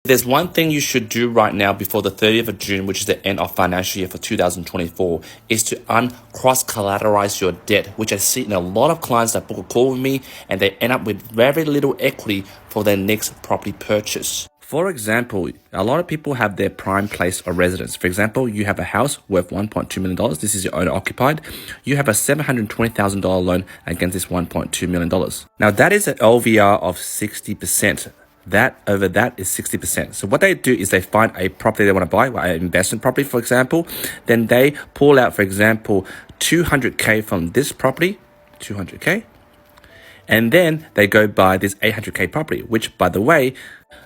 There's one thing you should do right now before the 30th of June, which is the end of financial year for 2024, is to cross-collateralize your debt, which I see in a lot of clients that book a call with me and they end up with very little equity for their next property purchase. For example, a lot of people have their prime place of residence. For example, you have a house worth $1.2 million. This is your owner occupied. You have a $720,000 loan against this $1.2 million. Now that is an LVR of 60%. That over that is 60%. So what they do is they find a property they want to buy, an investment property, for example. Then they pull out, for example, 200K from this property, 200K. And then they go buy this 800K property, which, by the way,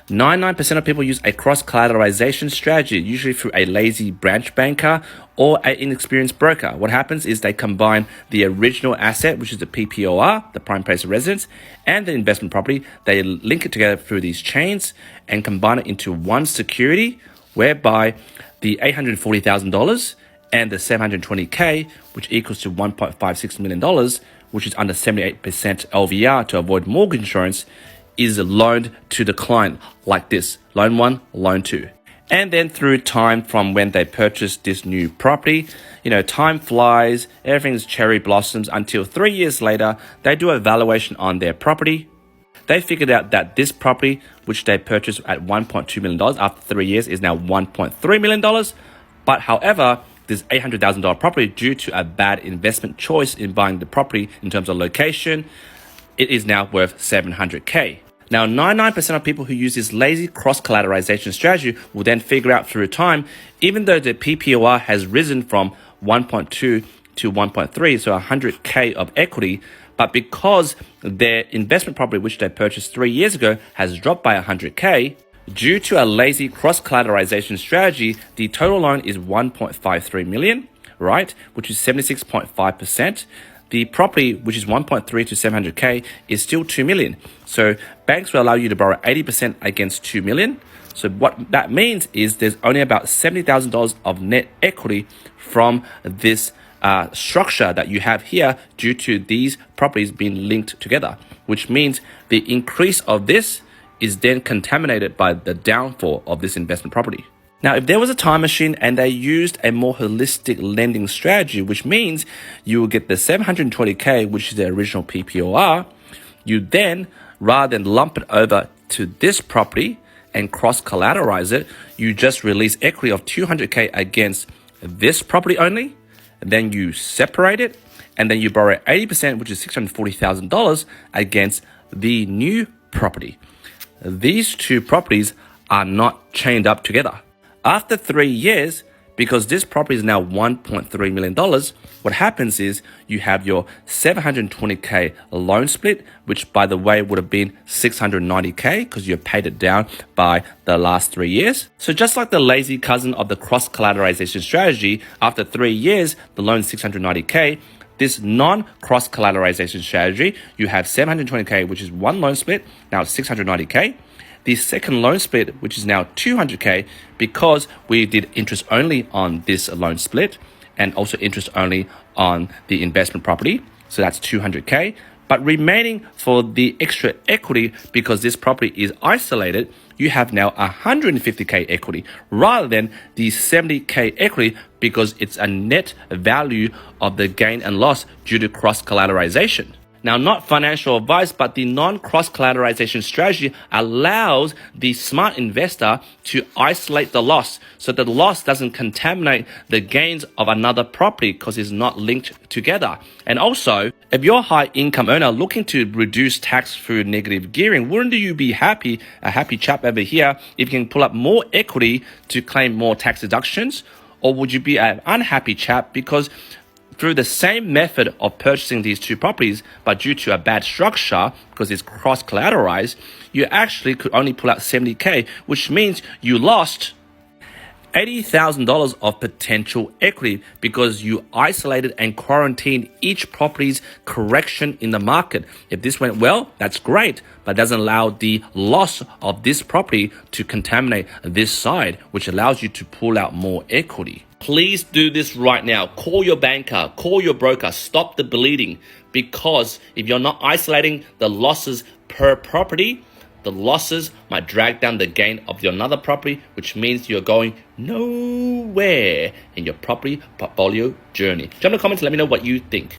99% of people use a cross-collateralization strategy, usually through a lazy branch banker or an inexperienced broker. What happens is they combine the original asset, which is the PPOR, the prime place of residence, and the investment property. They link it together through these chains and combine it into one security, whereby the $840,000 and the $720K, which equals to $1.56 million, which is under 78% LVR to avoid mortgage insurance, is loaned to the client like this: loan 1, loan 2. And then through time from when they purchased this new property, time flies, everything's cherry blossoms until 3 years later, they do a valuation on their property. They figured out that this property, which they purchased at $1.2 million after 3 years, is now $1.3 million. But however, this $800,000 property, due to a bad investment choice in buying the property in terms of location, it is now worth $700K. Now, 99% of people who use this lazy cross-collateralization strategy will then figure out through time, even though the PPOR has risen from 1.2 to 1.3, so 100K of equity, but because their investment property, which they purchased 3 years ago, has dropped by 100K, due to a lazy cross-collateralization strategy, the total loan is 1.53 million, right, which is 76.5%. The property, which is 1.3 to 700K, is still 2 million. So banks will allow you to borrow 80% against 2 million. So what that means is there's only about $70,000 of net equity from this structure that you have here due to these properties being linked together, which means the increase of this is then contaminated by the downfall of this investment property. Now, if there was a time machine and they used a more holistic lending strategy, which means you will get the 720K, which is the original PPOR, you then, rather than lump it over to this property and cross-collateralize it, you just release equity of 200K against this property only, and then you separate it, and then you borrow 80%, which is $640,000 against the new property. These two properties are not chained up together. After 3 years, because this property is now $1.3 million, what happens is you have your 720K loan split, which, by the way, would have been 690K because you paid it down by the last 3 years. So just like the lazy cousin of the cross-collateralization strategy, after 3 years, the loan is 690K. This non-cross-collateralization strategy, you have 720K, which is one loan split, now it's 690K. The second loan split, which is now 200K, because we did interest only on this loan split and also interest only on the investment property. So that's 200K. But remaining for the extra equity, because this property is isolated, you have now 150K equity rather than the 70K equity, because it's a net value of the gain and loss due to cross-collateralization. Now, not financial advice, but the non-cross-collateralization strategy allows the smart investor to isolate the loss so that the loss doesn't contaminate the gains of another property because it's not linked together. And also, if you're a high income earner looking to reduce tax through negative gearing, wouldn't you be happy, a happy chap over here, if you can pull up more equity to claim more tax deductions? Or would you be an unhappy chap because through the same method of purchasing these two properties, but due to a bad structure, because it's cross-collateralized, you actually could only pull out 70K, which means you lost $80,000 of potential equity because you isolated and quarantined each property's correction in the market. If this went well, that's great, but doesn't allow the loss of this property to contaminate this side, which allows you to pull out more equity. Please do this right now. Call your banker, call your broker, stop the bleeding, because if you're not isolating the losses per property, the losses might drag down the gain of your another property, which means you're going nowhere in your property portfolio journey. Jump in the comments and let me know what you think.